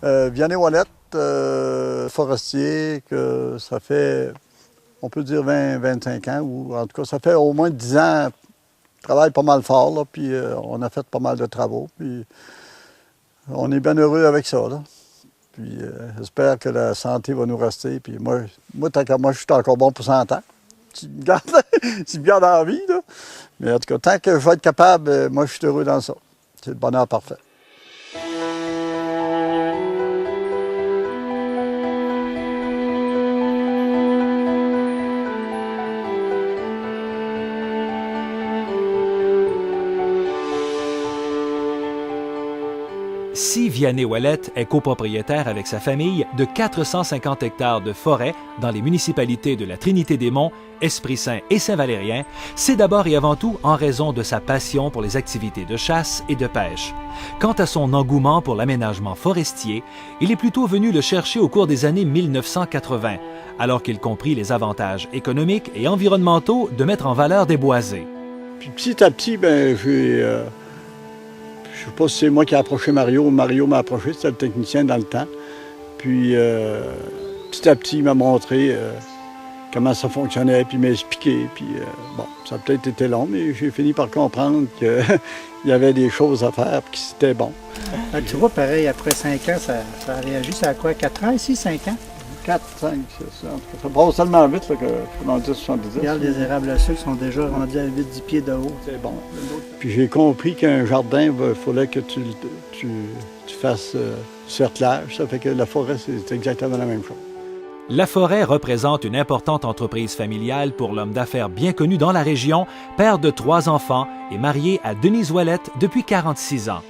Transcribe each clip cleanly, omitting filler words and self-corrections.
Vianney-Ouellette, forestier, que ça fait, on peut dire 20-25 ans, ou en tout cas, ça fait au moins 10 ans. Je travaille pas mal fort, là, puis on a fait pas mal de travaux, puis on est bien heureux avec ça, là. Puis j'espère que la santé va nous rester, puis moi tant qu'à moi, je suis encore bon pour 100 ans. Tu me gardes, tu me gardes en vie, là. Mais en tout cas, tant que je vais être capable, moi, je suis heureux dans ça. C'est le bonheur parfait. Si Vianney-Ouellette est copropriétaire avec sa famille de 450 hectares de forêt dans les municipalités de la Trinité-des-Monts, Esprit-Saint et Saint-Valérien, c'est d'abord et avant tout en raison de sa passion pour les activités de chasse et de pêche. Quant à son engouement pour l'aménagement forestier, il est plutôt venu le chercher au cours des années 1980, alors qu'il comprit les avantages économiques et environnementaux de mettre en valeur des boisés. Puis petit à petit, je ne sais pas si c'est moi qui ai approché Mario ou Mario m'a approché, c'était le technicien dans le temps. Puis petit à petit, il m'a montré comment ça fonctionnait, puis il m'a expliqué. Puis ça a peut-être été long, mais j'ai fini par comprendre qu'il y avait des choses à faire et que c'était bon. Tu vois, pareil, après 5 ans, ça a réagi. Ça a quoi, 4 ans ici, 5 ans? 4, 5, c'est ça. Ça passe tellement vite là, que je peux en dire 70. Regarde, les érables à sucre sont déjà rendus à 8-10 pieds de haut. C'est bon. Puis j'ai compris qu'un jardin, il fallait que tu fasses cerclage. Ça fait que la forêt, c'est exactement la même chose. La forêt représente une importante entreprise familiale pour l'homme d'affaires bien connu dans la région, père de 3 enfants et marié à Denise Ouellette depuis 46 ans.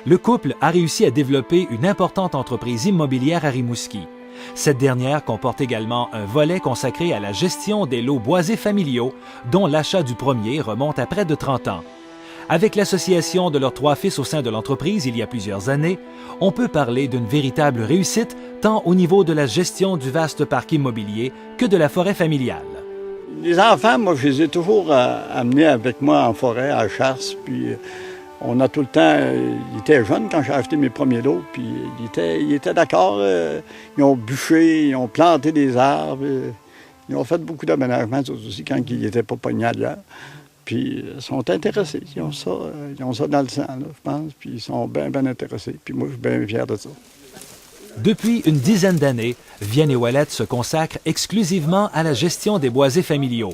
Le couple a réussi à développer une importante entreprise immobilière à Rimouski. Cette dernière comporte également un volet consacré à la gestion des lots boisés familiaux, dont l'achat du premier remonte à près de 30 ans. Avec l'association de leurs 3 fils au sein de l'entreprise il y a plusieurs années, on peut parler d'une véritable réussite tant au niveau de la gestion du vaste parc immobilier que de la forêt familiale. Les enfants, moi, je les ai toujours amenés avec moi en forêt, à la chasse, puis on a tout le temps... Ils étaient jeunes quand j'ai acheté mes premiers lots, puis ils étaient d'accord. Ils ont bûché, ils ont planté des arbres, ils ont fait beaucoup d'aménagements aussi quand ils n'étaient pas pognés ailleurs. Puis ils sont intéressés, ils ont ça dans le sang, là, je pense, puis ils sont bien intéressés. Puis moi, je suis bien fier de ça. Depuis une dizaine d'années, Vianney-Ouellette se consacre exclusivement à la gestion des boisés familiaux.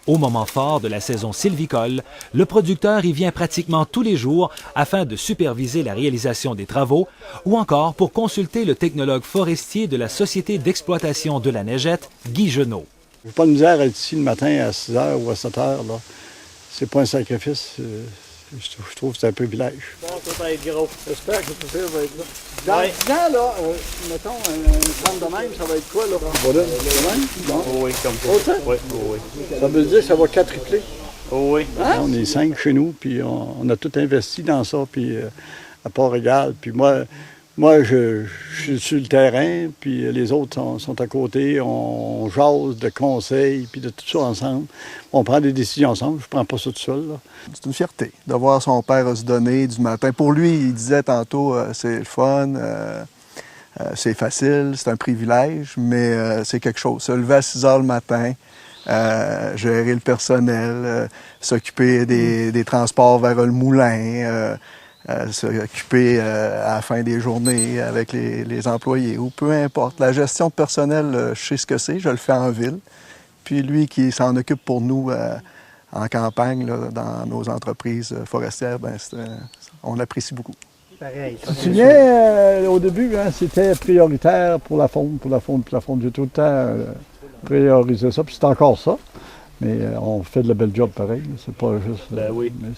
Au moment fort de la saison sylvicole, le producteur y vient pratiquement tous les jours afin de superviser la réalisation des travaux ou encore pour consulter le technologue forestier de la Société d'exploitation de la Neigette, Guy Genot. J'ai pas de misère à être ici le matin à 6 h ou à 7 h, là. C'est pas un sacrifice. Je trouve que c'est un privilège. Bon, ça va être gros. J'espère que tout ça va être là. Là, mettons, un 30 de même, ça va être quoi, là? Voilà, de même? Bon. Oui, comme ça. Oui. Ça veut dire que ça va quadrupler? Oui. Hein? On est 5 chez nous, puis on a tout investi dans ça, puis à part égal. Puis moi, je suis sur le terrain, puis les autres sont à côté. On jase de conseils, puis de tout ça ensemble. On prend des décisions ensemble. Je prends pas ça tout seul, là. C'est une fierté de voir son père se donner du matin. Pour lui, il disait tantôt, c'est le fun, c'est facile, c'est un privilège, mais c'est quelque chose. Se lever à 6 h le matin, gérer le personnel, s'occuper des transports vers le moulin, s'occuper à la fin des journées avec les employés, ou peu importe. La gestion de personnel, je sais ce que c'est, je le fais en ville. Puis lui qui s'en occupe pour nous en campagne, là, dans nos entreprises forestières, on l'apprécie beaucoup. Pareil. Tu te souviens, au début, hein, c'était prioritaire pour la faune. J'ai tout le temps priorisé ça, puis c'est encore ça. Mais on fait de la belle job pareil. C'est pas juste... Ben oui. Mais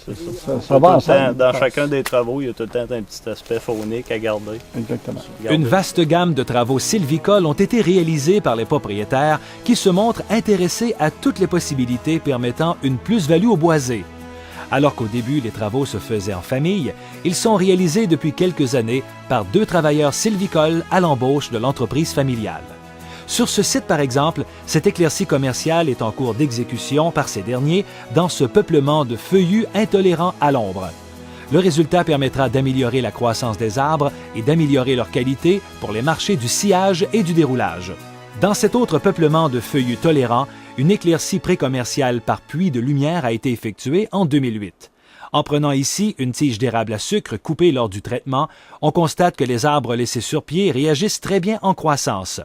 ça va ensemble. Dans chacun des travaux, il y a tout le temps un petit aspect faunique à garder. Exactement. Une vaste gamme de travaux sylvicoles ont été réalisés par les propriétaires qui se montrent intéressés à toutes les possibilités permettant une plus-value au boisé. Alors qu'au début, les travaux se faisaient en famille, ils sont réalisés depuis quelques années par 2 travailleurs sylvicoles à l'embauche de l'entreprise familiale. Sur ce site, par exemple, cette éclaircie commerciale est en cours d'exécution par ces derniers dans ce peuplement de feuillus intolérants à l'ombre. Le résultat permettra d'améliorer la croissance des arbres et d'améliorer leur qualité pour les marchés du sciage et du déroulage. Dans cet autre peuplement de feuillus tolérants, une éclaircie précommerciale par puits de lumière a été effectuée en 2008. En prenant ici une tige d'érable à sucre coupée lors du traitement, on constate que les arbres laissés sur pied réagissent très bien en croissance.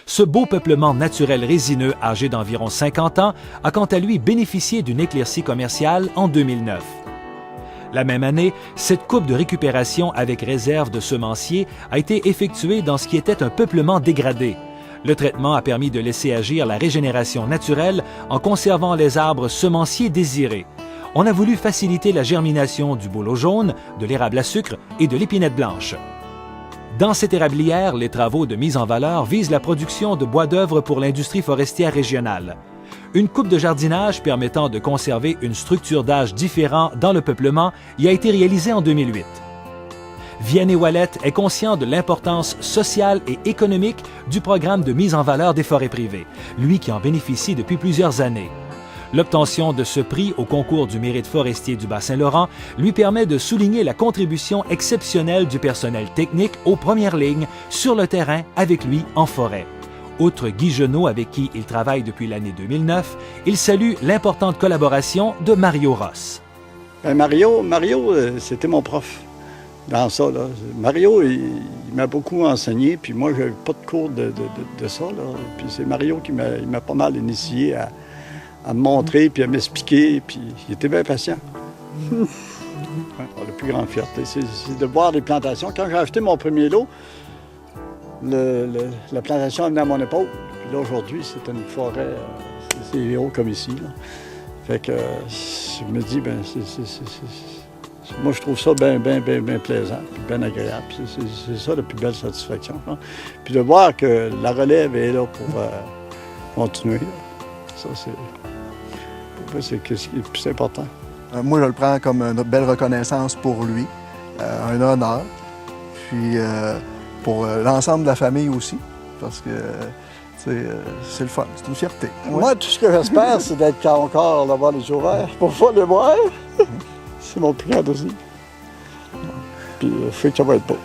Ce beau peuplement naturel résineux âgé d'environ 50 ans a quant à lui bénéficié d'une éclaircie commerciale en 2009. La même année, cette coupe de récupération avec réserve de semenciers a été effectuée dans ce qui était un peuplement dégradé. Le traitement a permis de laisser agir la régénération naturelle en conservant les arbres semenciers désirés. On a voulu faciliter la germination du bouleau jaune, de l'érable à sucre et de l'épinette blanche. Dans cette érablière, les travaux de mise en valeur visent la production de bois d'œuvre pour l'industrie forestière régionale. Une coupe de jardinage permettant de conserver une structure d'âge différente dans le peuplement y a été réalisée en 2008. Vianney-Ouellette est conscient de l'importance sociale et économique du programme de mise en valeur des forêts privées, lui qui en bénéficie depuis plusieurs années. L'obtention de ce prix au concours du mérite forestier du Bas-Saint-Laurent lui permet de souligner la contribution exceptionnelle du personnel technique aux premières lignes sur le terrain avec lui en forêt. Outre Guy Genot, avec qui il travaille depuis l'année 2009, il salue l'importante collaboration de Mario Ross. Ben Mario, c'était mon prof dans ça, là. Mario, il m'a beaucoup enseigné, puis moi, je n'avais pas de cours de ça, là. Puis c'est Mario qui m'a pas mal initié à me montrer, puis à m'expliquer, puis il était bien patient. La plus grande fierté, c'est de voir les plantations. Quand j'ai acheté mon premier lot, la plantation venait à mon épaule. Puis là, aujourd'hui, c'est une forêt, c'est haut comme ici, là. Fait que je me dis, ben, moi, je trouve ça bien plaisant, bien agréable. C'est ça la plus belle satisfaction, hein. Puis de voir que la relève est là pour continuer, là. Ça, c'est ce qui est le plus important. Moi, je le prends comme une belle reconnaissance pour lui, un honneur, puis pour l'ensemble de la famille aussi, parce que c'est le fun, c'est une fierté. Ouais. Moi, tout ce que j'espère, c'est d'être encore d'avoir les yeux ouverts pour pouvoir le voir. C'est mon plus grand désir. Puis je sais que ça va être beau.